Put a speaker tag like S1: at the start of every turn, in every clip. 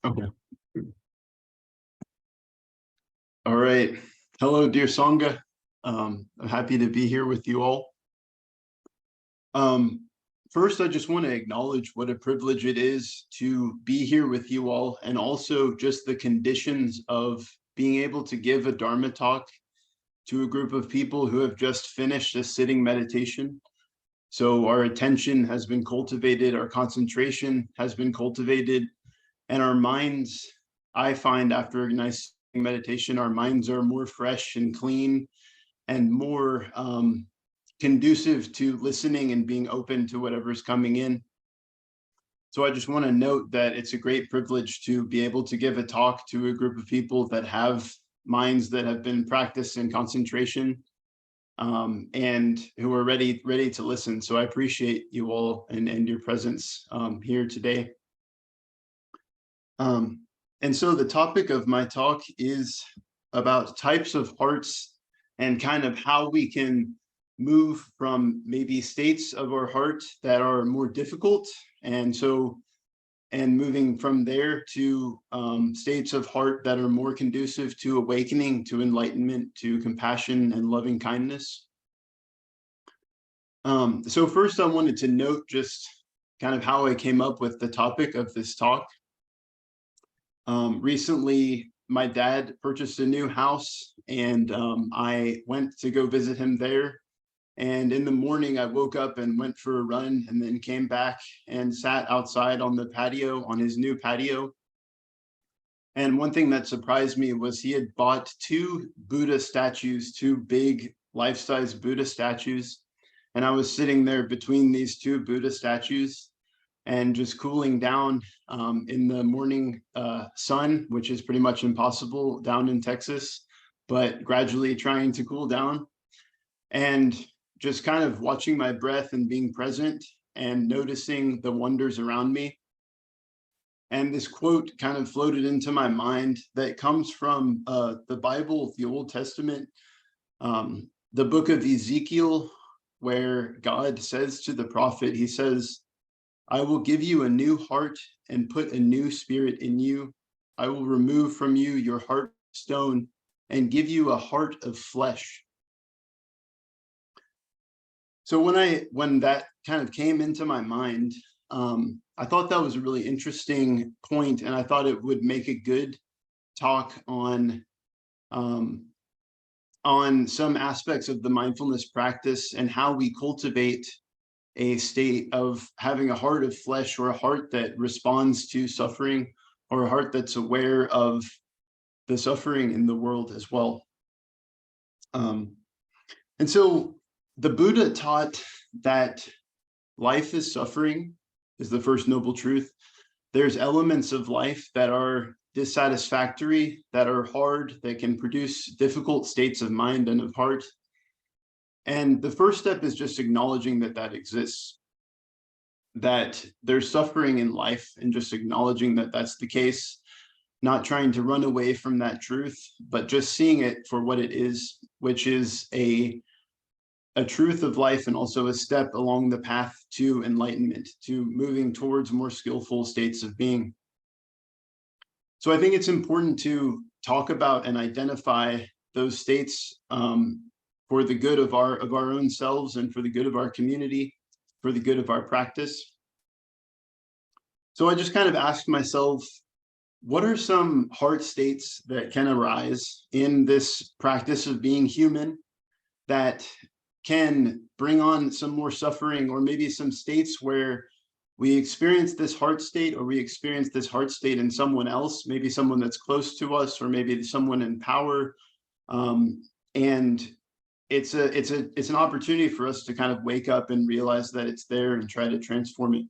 S1: Okay. All right. Hello, dear Sangha. I'm happy to be here with you all. Um, First, I just want to acknowledge what a privilege it is to be here with you all, and also just the conditions of being able to give a Dharma talk to a group of people who have just finished a sitting meditation. So our attention has been cultivated, our concentration has been cultivated, and our minds, I find after a nice meditation, our minds are more fresh and clean and more conducive to listening and being open to whatever's coming in. So I just want to note that it's a great privilege to be able to give a talk to a group of people that have minds that have been practiced in concentration and who are ready to listen. So I appreciate you all and your presence here today. And so the topic of my talk is about types of hearts and kind of how we can move from maybe states of our heart that are more difficult, and moving from there to states of heart that are more conducive to awakening, to enlightenment, to compassion and loving kindness. So first I wanted to note just kind of how I came up with the topic of this talk. Recently, my dad purchased a new house, and I went to go visit him there. And in the morning, I woke up and went for a run, and then came back and sat outside on the patio, on his new patio. And one thing that surprised me was he had bought two Buddha statues, two big life-size Buddha statues. And I was sitting there between these two Buddha statues and just cooling down in the morning sun, which is pretty much impossible down in Texas, but gradually trying to cool down, and just kind of watching my breath and being present and noticing the wonders around me. And this quote kind of floated into my mind that comes from the Bible, the Old Testament, the book of Ezekiel, where God says to the prophet, he says, "I will give you a new heart and put a new spirit in you. I will remove from you your heart of stone and give you a heart of flesh." So when that kind of came into my mind, I thought that was a really interesting point, and I thought it would make a good talk on some aspects of the mindfulness practice and how we cultivate a state of having a heart of flesh, or a heart that responds to suffering, or a heart that's aware of the suffering in the world as well. And so the Buddha taught that life is suffering, is the first noble truth. There's elements of life that are dissatisfactory, that are hard, that can produce difficult states of mind and of heart. And the first step is just acknowledging that that exists, that there's suffering in life, and just acknowledging that that's the case, not trying to run away from that truth, but just seeing it for what it is, which is a truth of life, and also a step along the path to enlightenment, to moving towards more skillful states of being. So I think it's important to talk about and identify those states for the good of our own selves, and for the good of our community, for the good of our practice. So I just kind of asked myself, what are some heart states that can arise in this practice of being human that can bring on some more suffering, or maybe some states where we experience this heart state, or we experience this heart state in someone else, maybe someone that's close to us, or maybe someone in power. And it's an opportunity for us to kind of wake up and realize that it's there and try to transform it.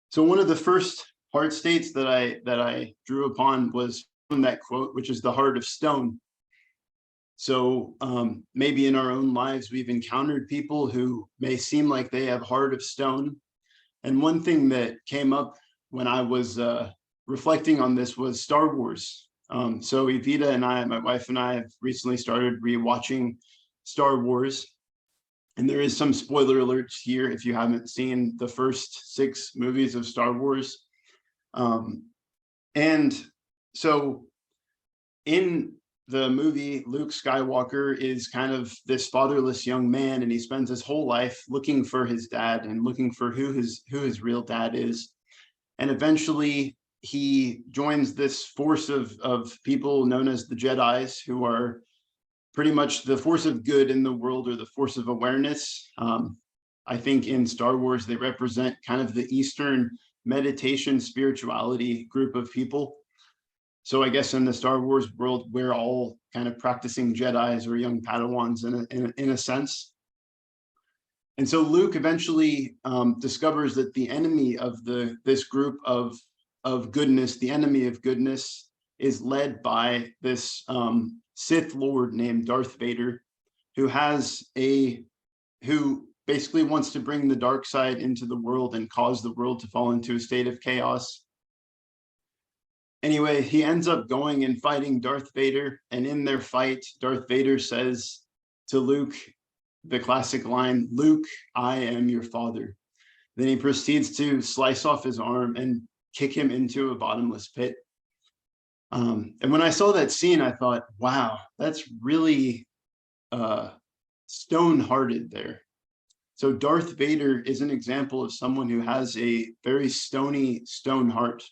S1: So one of the first heart states that I drew upon was from that quote, which is the heart of stone. So maybe in our own lives, we've encountered people who may seem like they have heart of stone. And one thing that came up when I was reflecting on this was Star Wars. So Evita and I, my wife and I, have recently started rewatching Star Wars. And there is some spoiler alerts here if you haven't seen the first 6 movies of Star Wars. And so in the movie, Luke Skywalker is kind of this fatherless young man, and he spends his whole life looking for his dad and looking for who his real dad is. And eventually he joins this force of people known as the Jedis, who are pretty much the force of good in the world, or the force of awareness. I think in Star Wars, they represent kind of the Eastern meditation spirituality group of people. So I guess in the Star Wars world, we're all kind of practicing Jedis or young Padawans in a sense. And so Luke eventually discovers that the enemy of this group of goodness, the enemy of goodness, is led by this Sith Lord named Darth Vader, who basically wants to bring the dark side into the world and cause the world to fall into a state of chaos. Anyway, he ends up going and fighting Darth Vader, and in their fight, Darth Vader says to Luke the classic line, "Luke, I am your father." Then he proceeds to slice off his arm and kick him into a bottomless pit. And when I saw that scene, I thought, wow, that's really stone-hearted there. So Darth Vader is an example of someone who has a very stony, stone heart.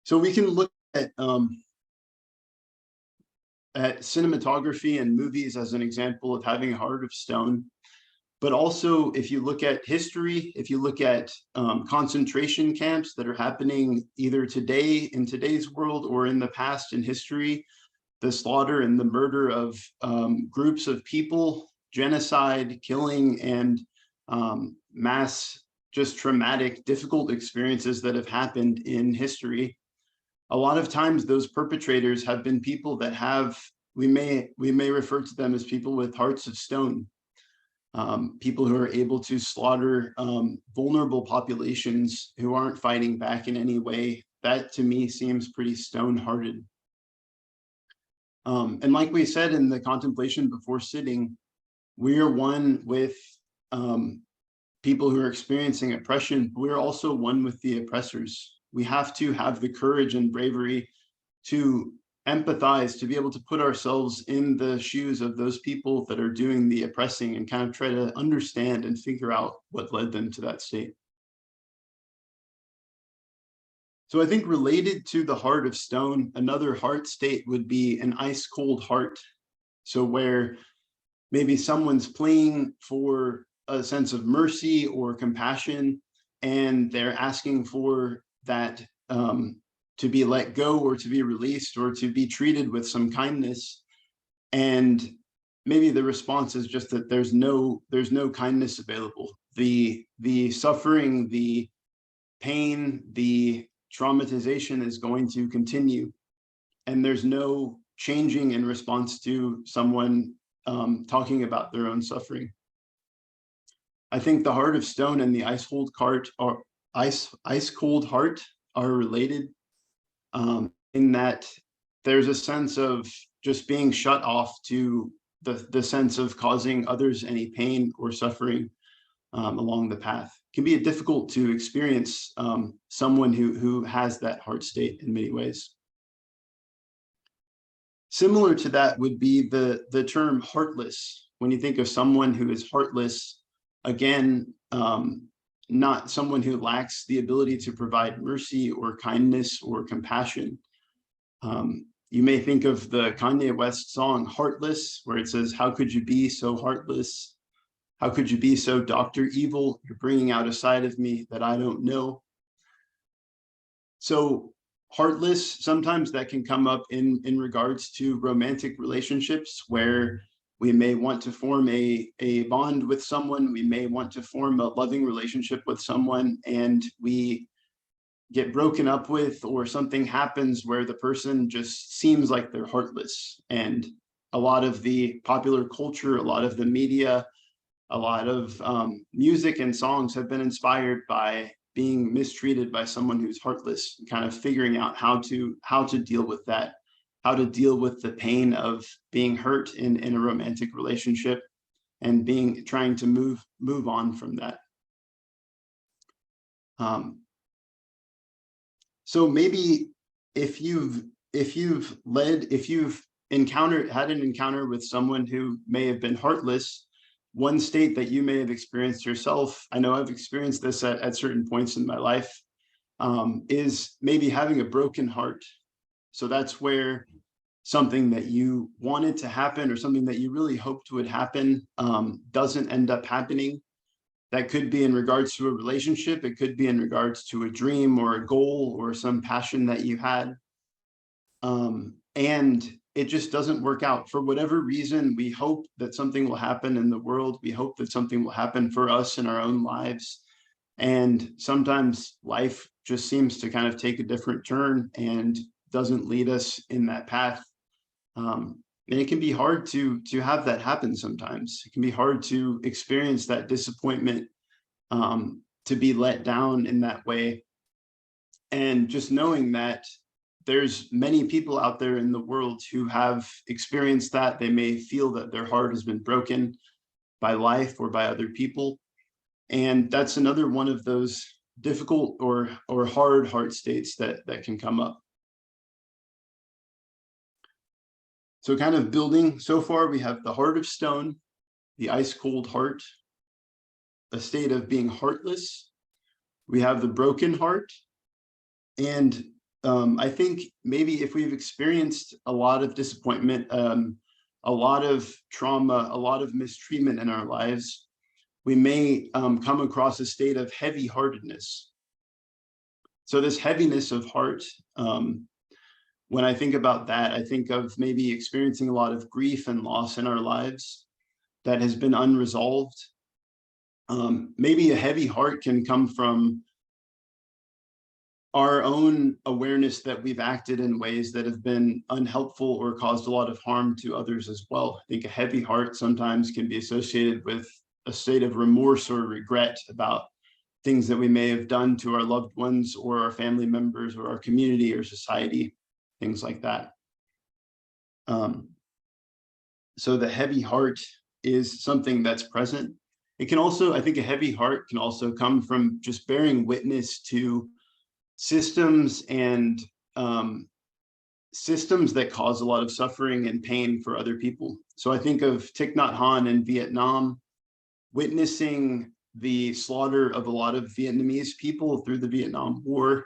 S1: So we can look at cinematography and movies as an example of having a heart of stone. But also, if you look at history, if you look at concentration camps that are happening either today in today's world or in the past in history, the slaughter and the murder of groups of people, genocide, killing, and mass, just traumatic, difficult experiences that have happened in history. A lot of times those perpetrators have been people that have, we may refer to them as people with hearts of stone, people who are able to slaughter vulnerable populations who aren't fighting back in any way. That to me seems pretty stone-hearted. And like we said in the contemplation before sitting, we are one with people who are experiencing oppression. We're also one with the oppressors. We have to have the courage and bravery to empathize, to be able to put ourselves in the shoes of those people that are doing the oppressing and kind of try to understand and figure out what led them to that state. So I think related to the heart of stone, another heart state would be an ice cold heart. So where maybe someone's pleading for a sense of mercy or compassion, and they're asking for that to be let go or to be released or to be treated with some kindness. And maybe the response is just that there's no kindness available. The suffering, the pain, the traumatization is going to continue. And there's no changing in response to someone talking about their own suffering. I think the heart of stone and the ice cold heart are related, in that there's a sense of just being shut off to the sense of causing others any pain or suffering along the path. It can be difficult to experience someone who has that heart state in many ways. Similar to that would be the term heartless. When you think of someone who is heartless, again, not someone who lacks the ability to provide mercy or kindness or compassion. You may think of the Kanye West song Heartless, where it says, "How could you be so heartless? How could you be so Dr. Evil? You're bringing out a side of me that I don't know." So heartless, sometimes that can come up in regards to romantic relationships, where we may want to form a bond with someone, we may want to form a loving relationship with someone, and we get broken up with, or something happens where the person just seems like they're heartless. And a lot of the popular culture, a lot of the media, a lot of music and songs have been inspired by being mistreated by someone who's heartless, kind of figuring out how to deal with that, how to deal with the pain of being hurt in a romantic relationship, and trying to move on from that. So maybe if you've had an encounter with someone who may have been heartless, one state that you may have experienced yourself, I know I've experienced this at certain points in my life, is maybe having a broken heart. So that's where something that you wanted to happen or something that you really hoped would happen doesn't end up happening. That could be in regards to a relationship. It could be in regards to a dream or a goal or some passion that you had. And it just doesn't work out. For whatever reason, we hope that something will happen in the world. We hope that something will happen for us in our own lives. And sometimes life just seems to kind of take a different turn and doesn't lead us in that path. And it can be hard to have that happen sometimes. It can be hard to experience that disappointment, to be let down in that way. And just knowing that there's many people out there in the world who have experienced that. They may feel that their heart has been broken by life or by other people. And that's another one of those difficult or hard heart states that can come up. So kind of building, so far we have the heart of stone, the ice cold heart, a state of being heartless. We have the broken heart. And I think maybe if we've experienced a lot of disappointment, a lot of trauma, a lot of mistreatment in our lives, we may come across a state of heavy-heartedness. So this heaviness of heart, when I think about that, I think of maybe experiencing a lot of grief and loss in our lives that has been unresolved. Maybe a heavy heart can come from our own awareness that we've acted in ways that have been unhelpful or caused a lot of harm to others as well. I think a heavy heart sometimes can be associated with a state of remorse or regret about things that we may have done to our loved ones or our family members or our community or society, things like that. So the heavy heart is something that's present. It can also, I think a heavy heart can also come from just bearing witness to systems and systems that cause a lot of suffering and pain for other people. So I think of Thich Nhat Hanh in Vietnam, witnessing the slaughter of a lot of Vietnamese people through the Vietnam War,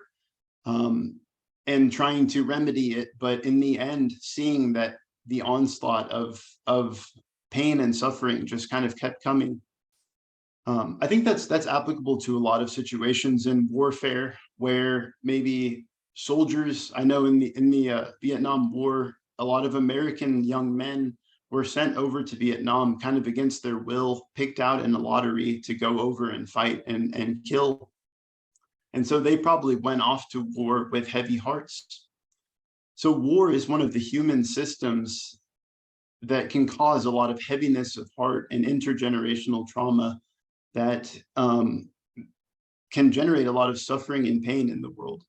S1: and trying to remedy it, but in the end, seeing that the onslaught of pain and suffering just kind of kept coming. I think that's applicable to a lot of situations in warfare where maybe soldiers, I know in the Vietnam War, a lot of American young men were sent over to Vietnam kind of against their will, picked out in a lottery to go over and fight and kill. And so they probably went off to war with heavy hearts. So war is one of the human systems that can cause a lot of heaviness of heart and intergenerational trauma that can generate a lot of suffering and pain in the world.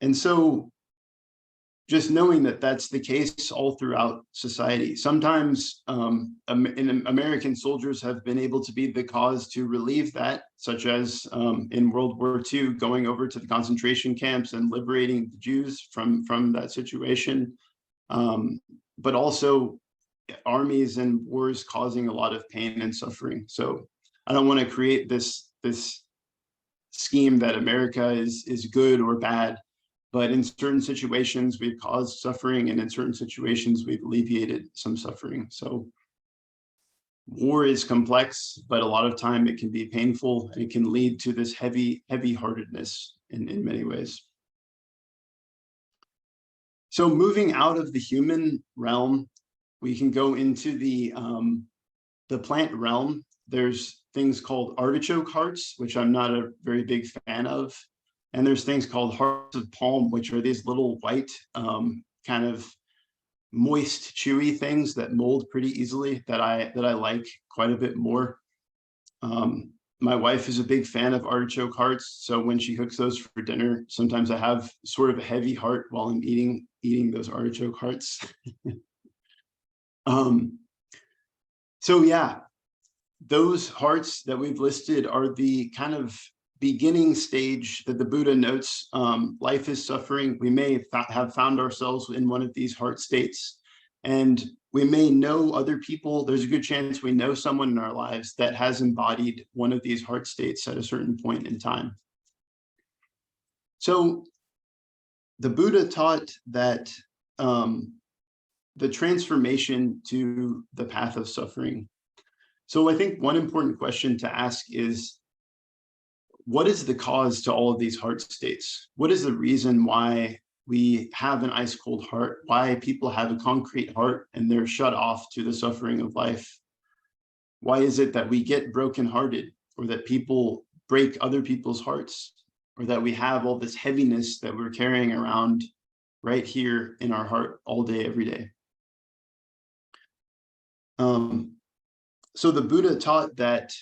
S1: And so just knowing that that's the case all throughout society. Sometimes American soldiers have been able to be the cause to relieve that, such as in World War II, going over to the concentration camps and liberating the Jews from that situation. But also armies and wars causing a lot of pain and suffering. So I don't want to create this scheme that America is good or bad, but in certain situations we've caused suffering, and in certain situations we've alleviated some suffering. So war is complex, but a lot of time it can be painful, and it can lead to this heavy-heartedness in many ways. So moving out of the human realm, we can go into the plant realm. There's things called artichoke hearts, which I'm not a very big fan of. And there's things called hearts of palm, which are these little white, kind of moist, chewy things that mold pretty easily that I like quite a bit more. My wife is a big fan of artichoke hearts. So when she cooks those for dinner, sometimes I have sort of a heavy heart while I'm eating those artichoke hearts. So yeah, those hearts that we've listed are the kind of beginning stage that the Buddha notes, life is suffering. We may have found ourselves in one of these heart states, and we may know other people. There's a good chance we know someone in our lives that has embodied one of these heart states at a certain point in time. So the Buddha taught that the transformation to the path of suffering. So I think one important question to ask is, what is the cause to all of these heart states? What is the reason why we have an ice cold heart, why people have a concrete heart and they're shut off to the suffering of life? Why is it that we get brokenhearted, or that people break other people's hearts, or that we have all this heaviness that we're carrying around right here in our heart all day, every day? So the Buddha taught that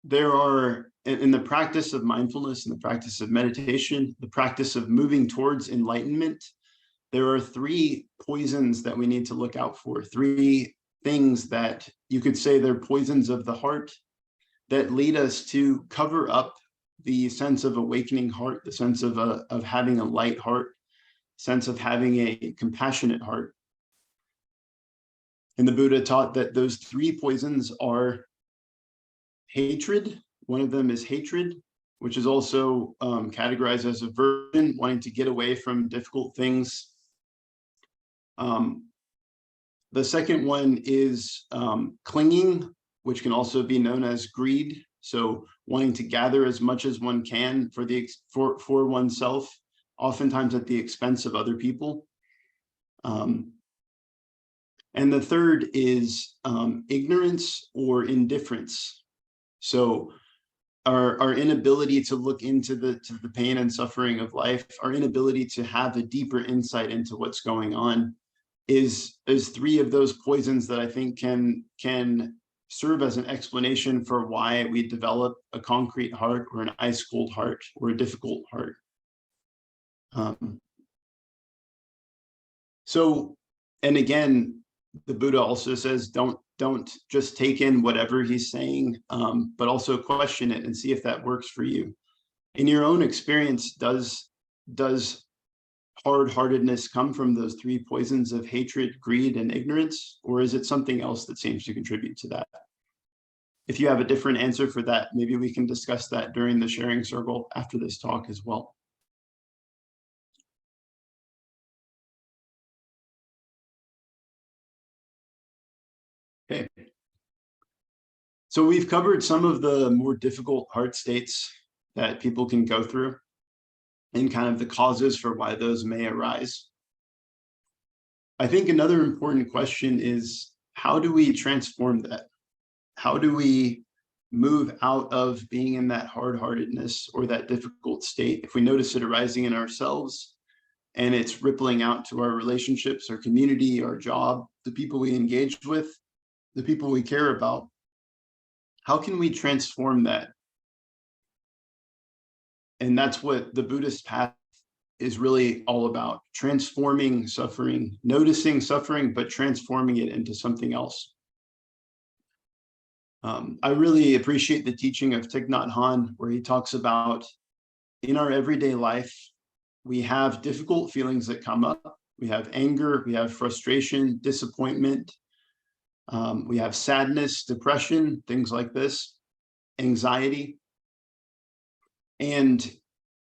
S1: there are, in the practice of mindfulness, in the practice of meditation, the practice of moving towards enlightenment, there are three poisons that we need to look out for, three things that you could say they're poisons of the heart that lead us to cover up the sense of awakening heart, the sense of having a light heart, sense of having a compassionate heart. And the Buddha taught that those three poisons are hatred. One of them is hatred, which is also categorized as aversion, wanting to get away from difficult things. The second one is clinging, which can also be known as greed. So wanting to gather as much as one can for oneself, oftentimes at the expense of other people. And the third is ignorance or indifference. So our inability to look into the pain and suffering of life, our inability to have a deeper insight into what's going on, is three of those poisons that I think can serve as an explanation for why we develop a concrete heart or an ice cold heart or a difficult heart. So, and again, the Buddha also says, don't just take in whatever he's saying, but also question it and see if that works for you. In your own experience, does hard-heartedness come from those three poisons of hatred, greed, and ignorance, or is it something else that seems to contribute to that? If you have a different answer for that, maybe we can discuss that during the sharing circle after this talk as well. Okay. So we've covered some of the more difficult heart states that people can go through and kind of the causes for why those may arise. I think another important question is, how do we transform that? How do we move out of being in that hard-heartedness or that difficult state if we notice it arising in ourselves and it's rippling out to our relationships, our community, our job, the people we engage with, the people we care about? How can we transform that? And that's what the Buddhist path is really all about: transforming suffering, noticing suffering, but transforming it into something else. I really appreciate the teaching of Thich Nhat Hanh, where he talks about, in our everyday life, we have difficult feelings that come up. We have anger, we have frustration, disappointment, we have sadness, depression, things like this, anxiety. And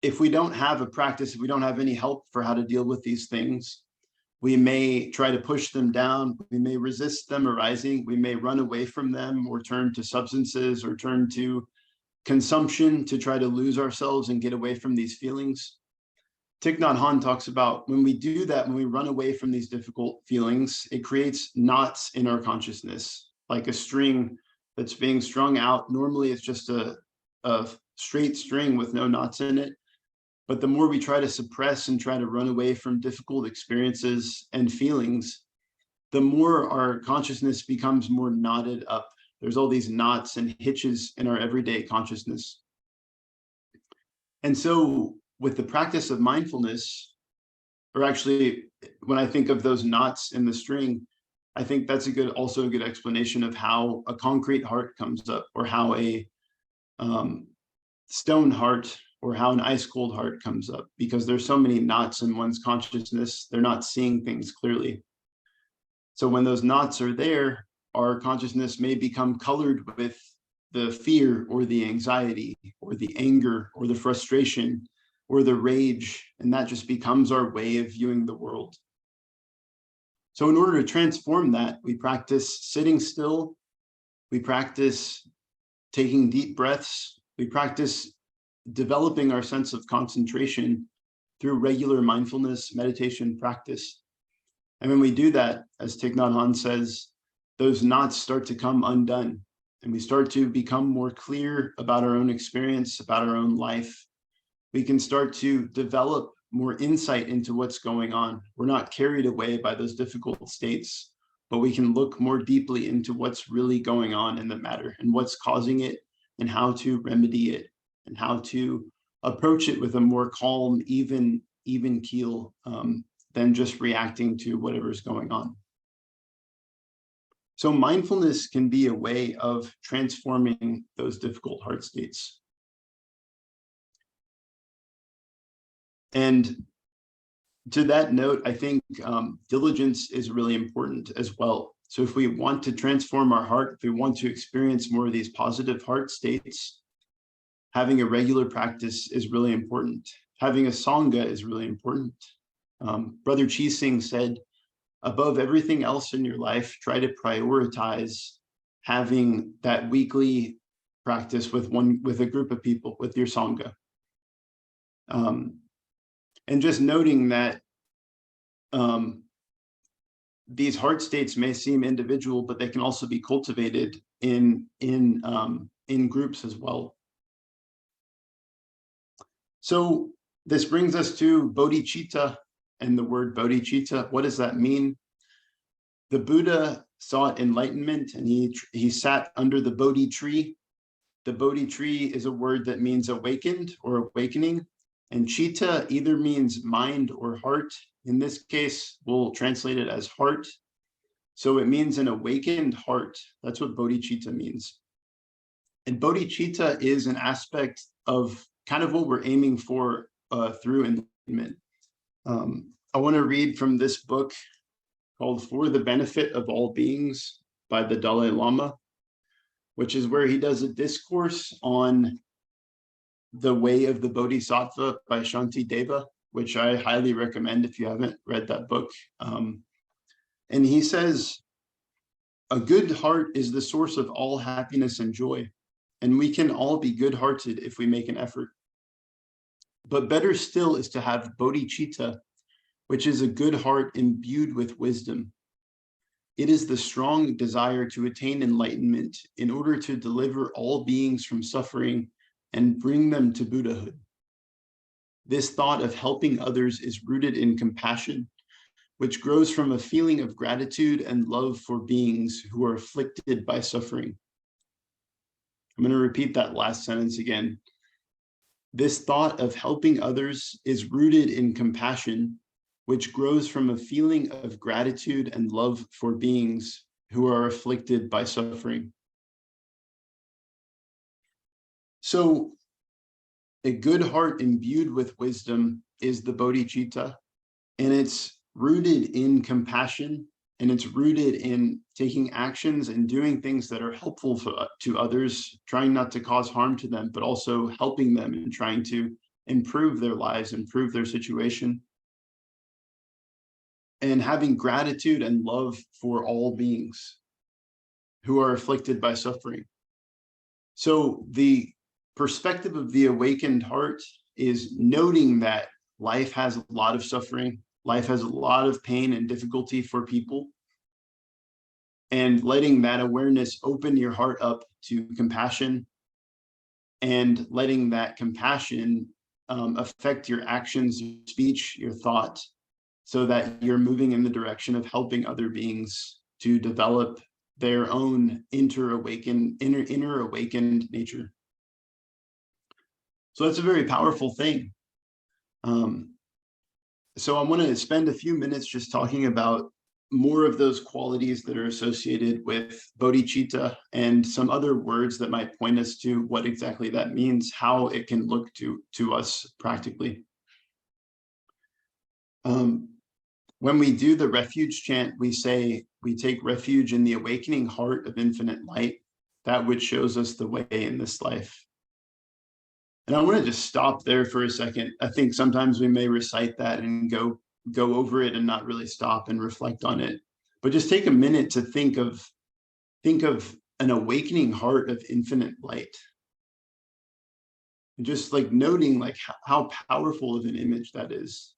S1: if we don't have a practice, if we don't have any help for how to deal with these things, we may try to push them down. We may resist them arising. We may run away from them or turn to substances or turn to consumption to try to lose ourselves and get away from these feelings. Thich Nhat Hanh talks about, when we do that, when we run away from these difficult feelings, it creates knots in our consciousness, like a string that's being strung out. Normally, it's just a straight string with no knots in it. But the more we try to suppress and try to run away from difficult experiences and feelings, the more our consciousness becomes more knotted up. There's all these knots and hitches in our everyday consciousness. And so with the practice of mindfulness, or actually, when I think of those knots in the string, I think that's also a good explanation of how a concrete heart comes up, or how stone heart or how an ice cold heart comes up, because there's so many knots in one's consciousness, they're not seeing things clearly. So when those knots are there, our consciousness may become colored with the fear or the anxiety or the anger or the frustration or the rage, and that just becomes our way of viewing the world. So in order to transform that, we practice sitting still, we practice taking deep breaths, we practice developing our sense of concentration through regular mindfulness meditation practice. And when we do that, as Thich Nhat Hanh says, those knots start to come undone, and we start to become more clear about our own experience, about our own life. We can start to develop more insight into what's going on. We're not carried away by those difficult states, but we can look more deeply into what's really going on in the matter and what's causing it and how to remedy it and how to approach it with a more calm, even keel than just reacting to whatever's going on. So mindfulness can be a way of transforming those difficult heart states. And to that note, I think diligence is really important as well. So if we want to transform our heart, if we want to experience more of these positive heart states, having a regular practice is really important. Having a Sangha is really important. Brother Chi Sing said, above everything else in your life, try to prioritize having that weekly practice with a group of people, with your Sangha. And just noting that these heart states may seem individual, but they can also be cultivated in groups as well. So this brings us to Bodhicitta and the word Bodhicitta. What does that mean? The Buddha sought enlightenment, and he sat under the Bodhi tree. The Bodhi tree is a word that means awakened or awakening. And chitta either means mind or heart. In this case, we'll translate it as heart. So it means an awakened heart. That's what bodhicitta means. And bodhicitta is an aspect of kind of what we're aiming for through enlightenment. I want to read from this book called For the Benefit of All Beings by the Dalai Lama, which is where he does a discourse on The Way of the Bodhisattva by Shantideva, which I highly recommend if you haven't read that book. And he says, a good heart is the source of all happiness and joy, and we can all be good-hearted if we make an effort. But better still is to have bodhicitta, which is a good heart imbued with wisdom. It is the strong desire to attain enlightenment in order to deliver all beings from suffering and bring them to Buddhahood. This thought of helping others is rooted in compassion, which grows from a feeling of gratitude and love for beings who are afflicted by suffering. I'm going to repeat that last sentence again. This thought of helping others is rooted in compassion, which grows from a feeling of gratitude and love for beings who are afflicted by suffering. So a good heart imbued with wisdom is the bodhicitta, and it's rooted in compassion, and it's rooted in taking actions and doing things that are helpful to others, trying not to cause harm to them, but also helping them and trying to improve their lives, improve their situation, and having gratitude and love for all beings who are afflicted by suffering. So the perspective of the awakened heart is noting that life has a lot of suffering, life has a lot of pain and difficulty for people, and letting that awareness open your heart up to compassion, and letting that compassion affect your actions, your speech, your thought, so that you're moving in the direction of helping other beings to develop their own inner awakened nature. So that's a very powerful thing. So I want to spend a few minutes just talking about more of those qualities that are associated with bodhicitta and some other words that might point us to what exactly that means, how it can look to us practically. When we do the refuge chant, we say, we take refuge in the awakening heart of infinite light, that which shows us the way in this life. And I want to just stop there for a second. I think sometimes we may recite that and go over it and not really stop and reflect on it. But just take a minute to think of an awakening heart of infinite light. And just like noting like how powerful of an image that is.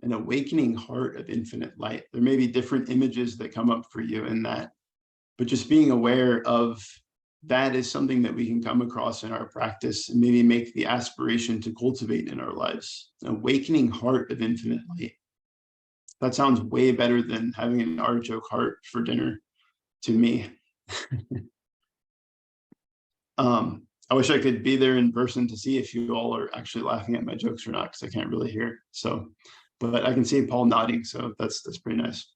S1: An awakening heart of infinite light. There may be different images that come up for you in that, but just being aware of that is something that we can come across in our practice and maybe make the aspiration to cultivate in our lives. An awakening heart of infinite light. That sounds way better than having an artichoke heart for dinner to me. I wish I could be there in person to see if you all are actually laughing at my jokes or not, because I can't really hear. So, but I can see Paul nodding, so that's pretty nice.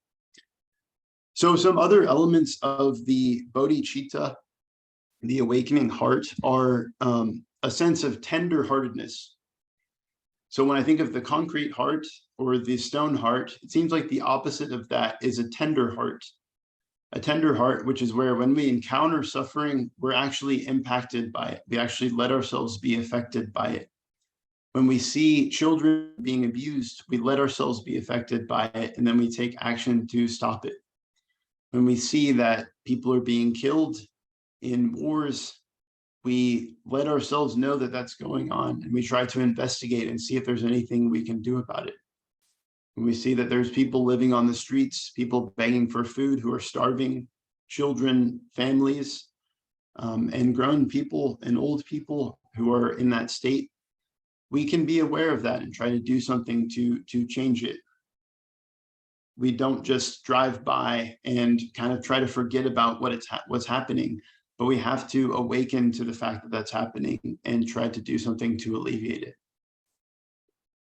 S1: So some other elements of the bodhicitta, the awakening heart, are a sense of tender-heartedness. So when I think of the concrete heart or the stone heart, it seems like the opposite of that is a tender heart. A tender heart, which is where when we encounter suffering, we're actually impacted by it. We actually let ourselves be affected by it. When we see children being abused, we let ourselves be affected by it, and then we take action to stop it. When we see that people are being killed in wars, we let ourselves know that that's going on, and we try to investigate and see if there's anything we can do about it. When we see that there's people living on the streets, people begging for food who are starving, children, families, and grown people and old people who are in that state, we can be aware of that and try to do something to change it. We don't just drive by and kind of try to forget about what's happening, but we have to awaken to the fact that that's happening and try to do something to alleviate it.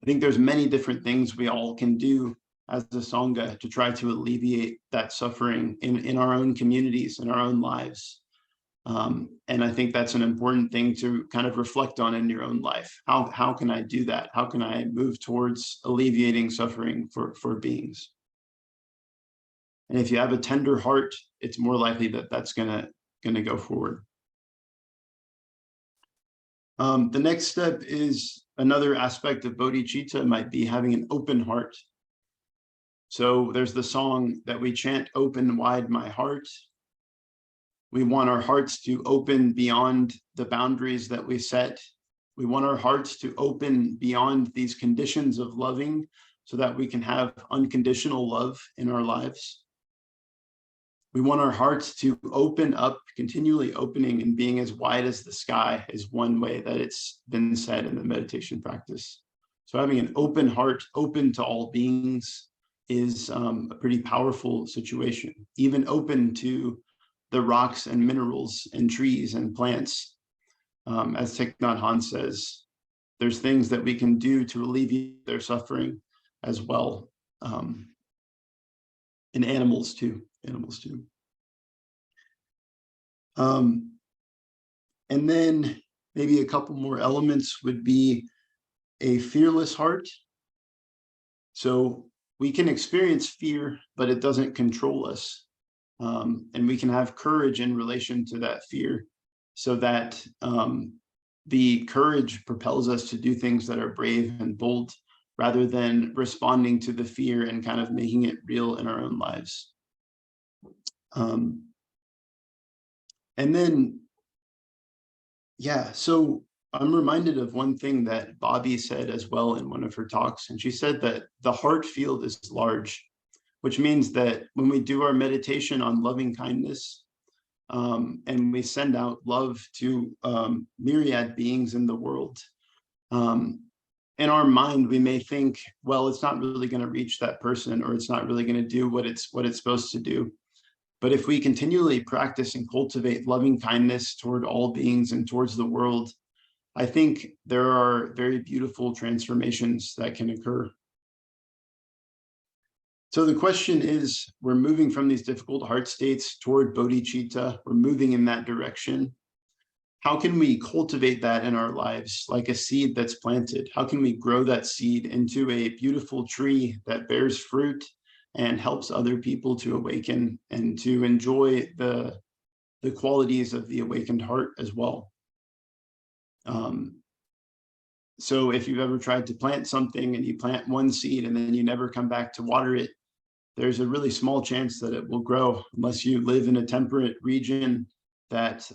S1: I think there's many different things we all can do as a Sangha to try to alleviate that suffering in our own communities, in our own lives. And I think that's an important thing to kind of reflect on in your own life. How can I do that? How can I move towards alleviating suffering for beings? And if you have a tender heart, it's more likely that that's gonna go forward. The next step is another aspect of bodhicitta might be having an open heart. So there's the song that we chant, "Open wide my heart." We want our hearts to open beyond the boundaries that we set. We want our hearts to open beyond these conditions of loving so that we can have unconditional love in our lives. We want our hearts to open up, continually opening and being as wide as the sky is one way that it's been said in the meditation practice. So having an open heart, open to all beings, is a pretty powerful situation, even open to the rocks and minerals and trees and plants. As Thich Nhat Hanh says, there's things that we can do to alleviate their suffering as well. And animals too. And then maybe a couple more elements would be a fearless heart. So we can experience fear, but it doesn't control us. And we can have courage in relation to that fear, so that the courage propels us to do things that are brave and bold, rather than responding to the fear and kind of making it real in our own lives. And then, yeah, so I'm reminded of one thing that Bobby said as well in one of her talks, and she said that the heart field is large, which means that when we do our meditation on loving kindness, and we send out love to myriad beings in the world, in our mind, we may think, well, it's not really going to reach that person, or it's not really going to do what it's supposed to do. But if we continually practice and cultivate loving kindness toward all beings and towards the world, I think there are very beautiful transformations that can occur. So the question is, we're moving from these difficult heart states toward bodhicitta. We're moving in that direction. How can we cultivate that in our lives like a seed that's planted? How can we grow that seed into a beautiful tree that bears fruit and helps other people to awaken and to enjoy the qualities of the awakened heart as well? So if you've ever tried to plant something and you plant one seed and then you never come back to water it, there's a really small chance that it will grow unless you live in a temperate region that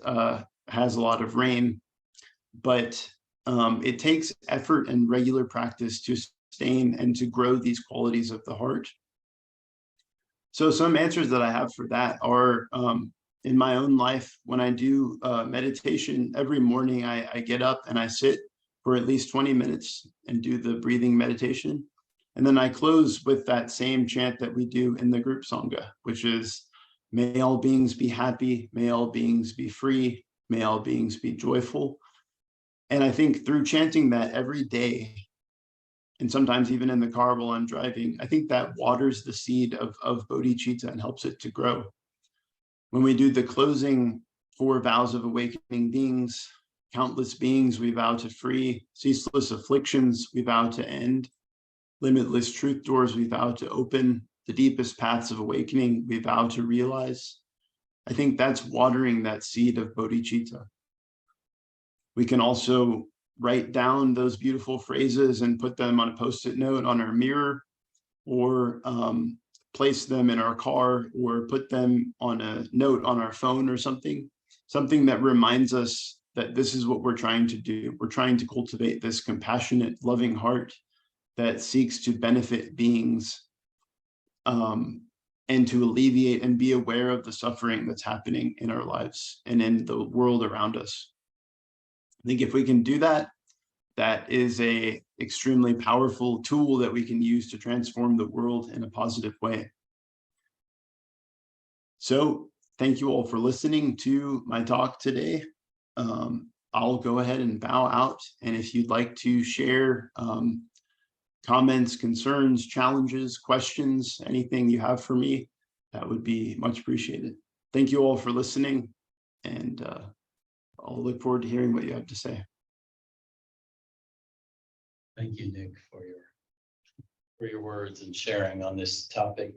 S1: has a lot of rain. But it takes effort and regular practice to sustain and to grow these qualities of the heart. So some answers that I have for that are in my own life. When I do meditation every morning, I get up and I sit for at least 20 minutes and do the breathing meditation. And then I close with that same chant that we do in the group Sangha, which is, may all beings be happy, may all beings be free, may all beings be joyful. And I think through chanting that every day, and sometimes even in the car while I'm driving, I think that waters the seed of bodhicitta and helps it to grow. When we do the closing 4 vows of awakening beings, countless beings we vow to free, ceaseless afflictions we vow to end, limitless truth doors we vow to open, the deepest paths of awakening we vow to realize. I think that's watering that seed of bodhicitta. We can also write down those beautiful phrases and put them on a post-it note on our mirror, or place them in our car, or put them on a note on our phone or something that reminds us that this is what we're trying to do. We're trying to cultivate this compassionate, loving heart that seeks to benefit beings and to alleviate and be aware of the suffering that's happening in our lives and in the world around us. I think if we can do that, that is a extremely powerful tool that we can use to transform the world in a positive way. So thank you all for listening to my talk today. I'll go ahead and bow out. And if you'd like to share comments, concerns, challenges, questions, anything you have for me, that would be much appreciated. Thank you all for listening, and I'll look forward to hearing what you have to say.
S2: Thank you, Nic, for your words and sharing on this topic.